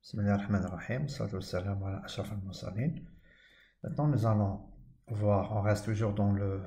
Bismillahirrahmanirrahim. Maintenant, nous allons voir, on reste toujours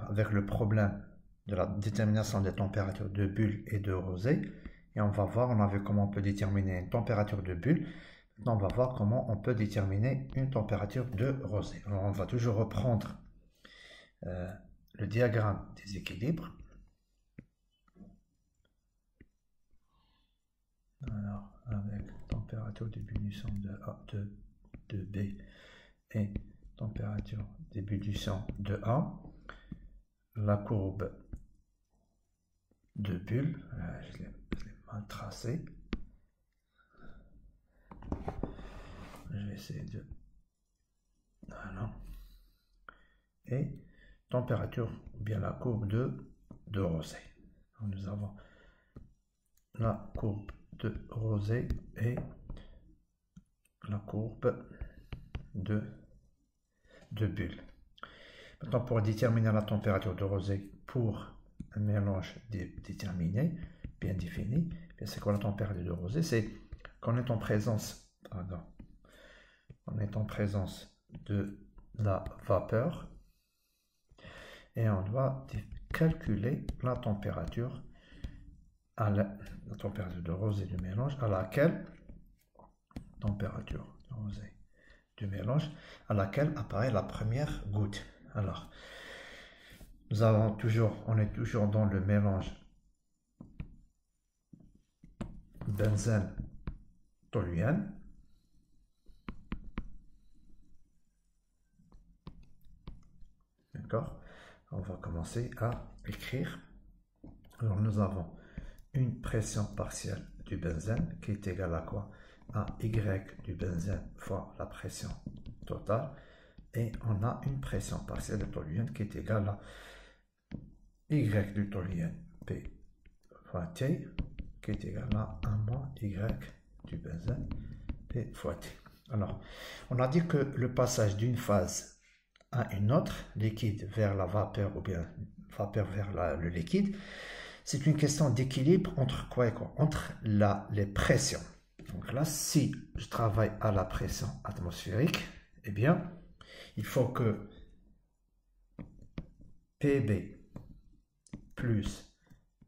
avec le problème de la détermination des températures de bulle et de rosée. Et on va voir, on a vu comment on peut déterminer une température de bulle. Maintenant, on va voir comment on peut déterminer une température de rosée. Alors, on va toujours reprendre le diagramme des équilibres. Alors, avec température d'ébullition de A, de B et température d'ébullition de A, la courbe de bulle, je l'ai mal tracée. Je vais essayer de... Voilà. Et température, ou bien la courbe de rosée. Donc, nous avons la courbe de rosée et la courbe de bulle. Maintenant, pour déterminer la température de rosée pour un mélange déterminé, bien défini, c'est quoi la température de rosée? C'est qu'on est en présence, de la vapeur et on doit calculer la température de rosée du mélange à laquelle apparaît la première goutte. Alors, on est toujours dans le mélange benzène-toluène. D'accord? On va commencer à écrire. Alors, nous avons une pression partielle du benzène qui est égale à quoi? À Y du benzène fois la pression totale. Et on a une pression partielle de toluène qui est égale à Y du toluène P fois T qui est égal à 1 moins Y du benzène P fois T. Alors, on a dit que le passage d'une phase à une autre, liquide vers la vapeur ou bien vapeur vers le liquide, c'est une question d'équilibre entre quoi et quoi? Entre les pressions. Donc là, si je travaille à la pression atmosphérique, eh bien, il faut que PB plus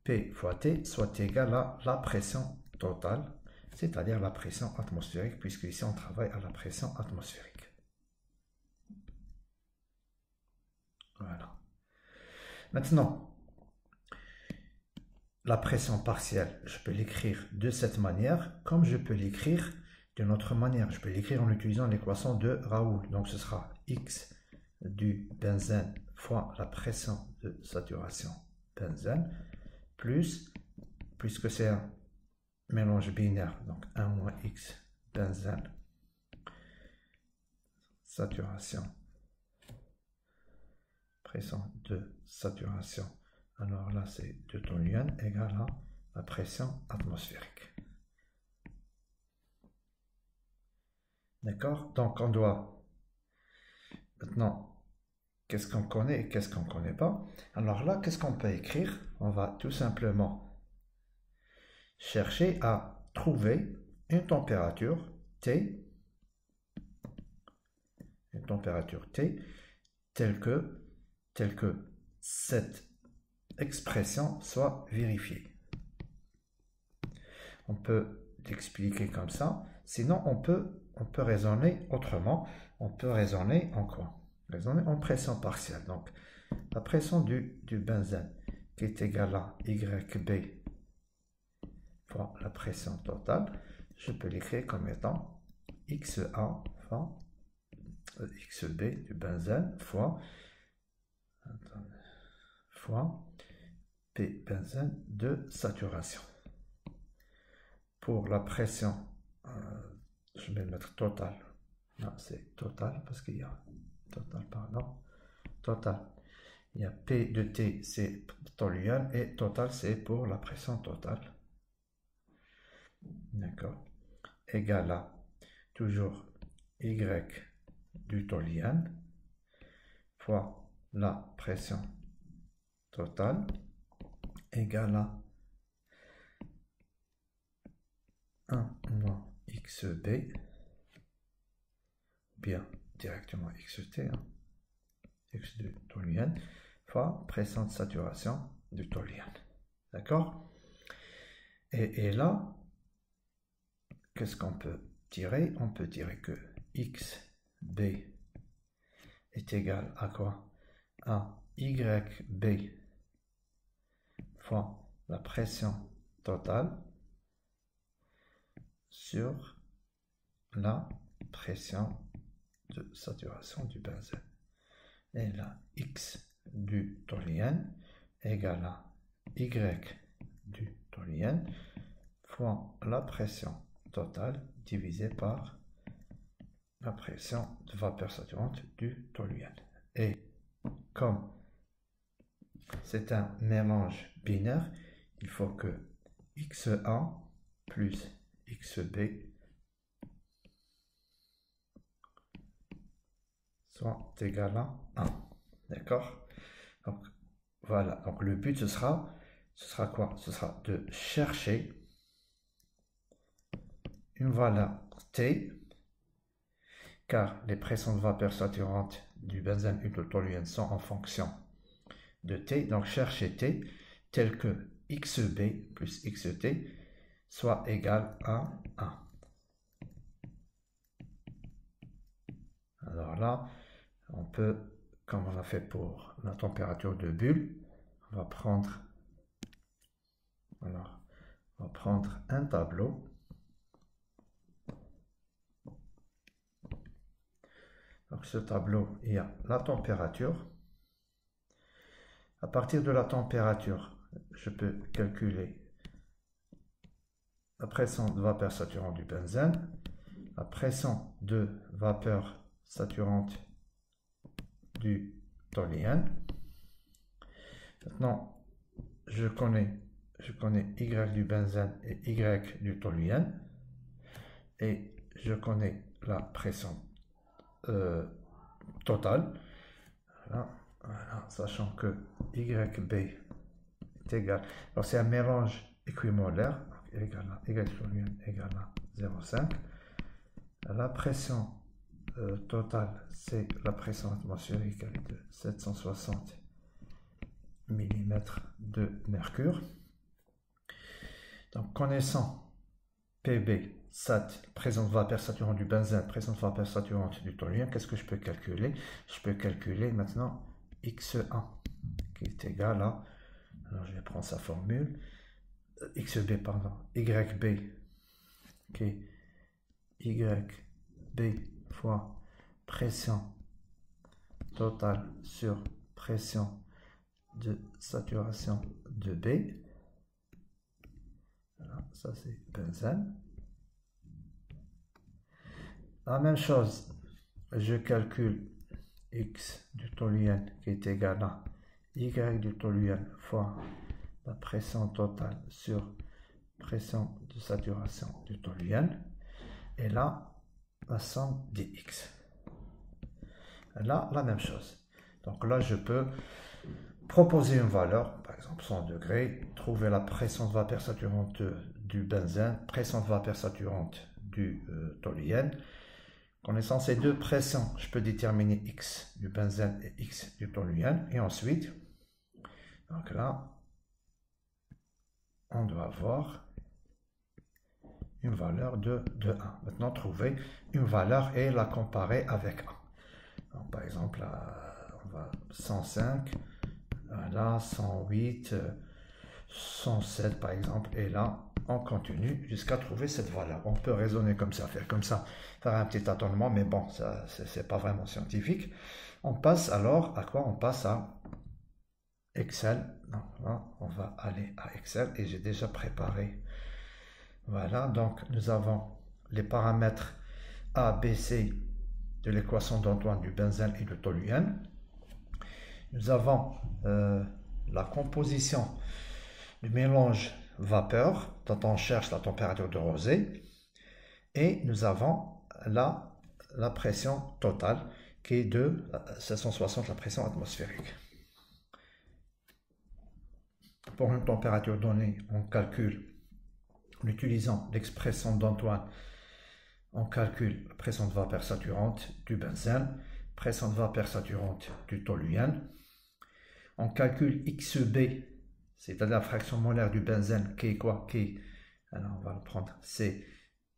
P fois T soit égal à la pression totale, c'est-à-dire la pression atmosphérique, puisque ici on travaille à la pression atmosphérique. Voilà. Maintenant, la pression partielle, je peux l'écrire de cette manière, comme je peux l'écrire d'une autre manière. Je peux l'écrire en utilisant l'équation de Raoult. Donc ce sera X du benzène fois la pression de saturation benzène, plus, puisque c'est un mélange binaire, donc 1 moins X benzène saturation, pression de saturation. Alors là, c'est 2 toluène égale à la pression atmosphérique. D'accord? Donc, on doit... Maintenant, qu'est-ce qu'on connaît et qu'est-ce qu'on ne connaît pas? Alors là, qu'est-ce qu'on peut écrire? On va tout simplement chercher à trouver une température T, telle que cette expression soit vérifiée. On peut l'expliquer comme ça, sinon on peut raisonner autrement. On peut raisonner en quoi? Raisonner en pression partielle. Donc la pression du benzène qui est égale à YB fois la pression totale, je peux l'écrire comme étant XA fois XB du benzène fois P benzène de saturation. Pour la pression, je vais mettre total. Là, c'est total parce qu'il y a total. Il y a P de T, c'est toluène et total, c'est pour la pression totale. D'accord. Égal à toujours Y du toluène fois la pression totale égale à 1 moins XB bien directement xt, hein, x du toluène, fois pression de saturation du toluène. D'accord? Et là, qu'est-ce qu'on peut tirer? On peut tirer que xb est égal à quoi? À YB fois la pression totale sur la pression de saturation du benzène. Et là, X du toluène égale à Y du toluène fois la pression totale divisée par la pression de vapeur saturante du toluène. Et comme c'est un mélange binaire, il faut que XA plus XB soit égal à 1. D'accord? Donc, voilà. Donc, le but, ce sera quoi? Ce sera de chercher une valeur T, car les pressions de vapeur saturante du benzène et du toluène sont en fonction de T. Donc, chercher T tel que XB plus XT soit égal à 1. Alors là, on peut, comme on a fait pour la température de bulle, on va prendre un tableau. Donc ce tableau, il y a la température. À partir de la température, je peux calculer la pression de vapeur saturante du benzène, la pression de vapeur saturante du toluène. Maintenant, je connais Y du benzène et Y du toluène. Et je connais la pression totale. Voilà, sachant que YB est égal. Alors, c'est un mélange équimolaire. Y du toluène égale à 0,5. La pression totale, c'est la pression atmosphérique de 760 mm de mercure. Donc, connaissant PB, SAT, pression de vapeur saturante du benzène, pression de vapeur saturante du toluène, qu'est-ce que je peux calculer? Je peux calculer maintenant XA, qui est égal à, alors je vais prendre sa formule, XB, pardon, YB, qui est YB fois pression totale sur pression de saturation de B. Voilà, ça c'est benzène. La même chose, je calcule X du toluène qui est égal à Y du toluène fois la pression totale sur pression de saturation du toluène. Et là, la somme des X. Là, la même chose. Donc là, je peux proposer une valeur, par exemple 100 degrés, trouver la pression de vapeur saturante du benzène, pression de vapeur saturante du toluène. Connaissant ces deux pressions, je peux déterminer X du benzène et X du toluène. Et ensuite, donc là, on doit avoir une valeur de 1. Maintenant, trouver une valeur et la comparer avec 1. Donc, par exemple, on va 105, là, 108, 107 par exemple, et là, on continue jusqu'à trouver cette valeur. On peut raisonner comme ça, faire comme ça, faire un petit tâtonnement, mais bon, ça, c'est pas vraiment scientifique. On passe alors à quoi? On passe à Excel. Non, là, on va aller à Excel et j'ai déjà préparé. Voilà, donc nous avons les paramètres A, B, C de l'équation d'Antoine du benzène et du toluène. Nous avons la composition du mélange vapeur dont on cherche la température de rosée. Et nous avons là la pression totale qui est de 760, la pression atmosphérique. Pour une température donnée, on calcule en utilisant l'expression d'Antoine On calcule la pression de vapeur saturante du benzène, pression de vapeur saturante du toluène. On calcule XB, c'est-à-dire la fraction molaire du benzène, qui est quoi? Alors on va le prendre, c'est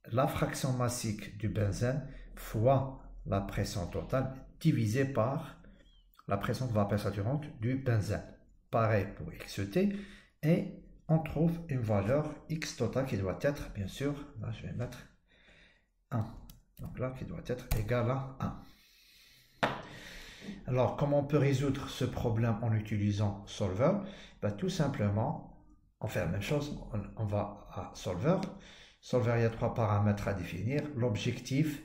la fraction massique du benzène fois la pression totale divisée par la pression de vapeur saturante du benzène. Pareil pour XT, et on trouve une valeur X total qui doit être, bien sûr, là je vais mettre 1. Donc là, qui doit être égal à 1. Alors, comment on peut résoudre ce problème en utilisant Solver? Tout simplement, on fait la même chose, on va à Solver. Solver, il y a 3 paramètres à définir. L'objectif,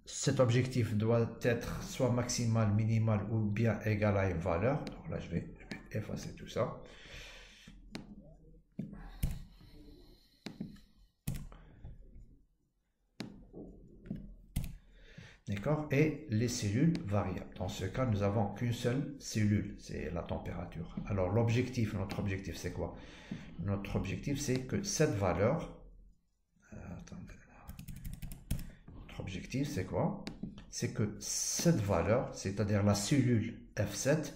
cet objectif doit être soit maximal, minimal ou bien égal à une valeur. Donc là, je vais effacer tout ça. D'accord? Et les cellules variables. Dans ce cas, nous n'avons qu'une seule cellule, c'est la température. Alors l'objectif, notre objectif c'est quoi? Notre objectif c'est que cette valeur, notre objectif c'est quoi? C'est que cette valeur, c'est-à-dire la cellule F7,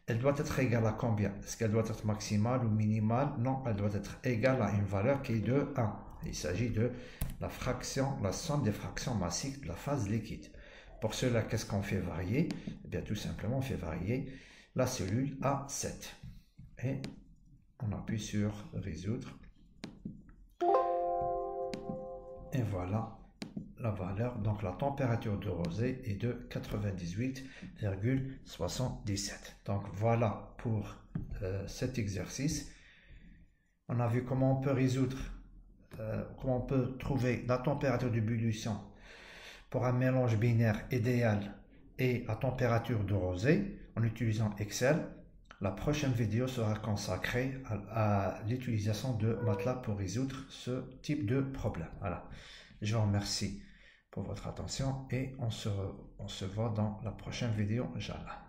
elle doit être égale à combien? Est-ce qu'elle doit être maximale ou minimale? Non, elle doit être égale à une valeur qui est de 1. Il s'agit de la fraction, la somme des fractions massiques de la phase liquide. Pour cela, qu'est-ce qu'on fait varier? Eh bien, tout simplement, on fait varier la cellule à 7. Et on appuie sur résoudre. Et voilà la valeur. Donc, la température de rosée est de 98,77. Donc, voilà pour cet exercice. On a vu comment on peut résoudre, comment on peut trouver la température d'ébullition pour un mélange binaire idéal et la température de rosée en utilisant Excel. La prochaine vidéo sera consacrée à l'utilisation de MATLAB pour résoudre ce type de problème. Voilà. Je vous remercie pour votre attention et on se voit dans la prochaine vidéo, Inch'Allah.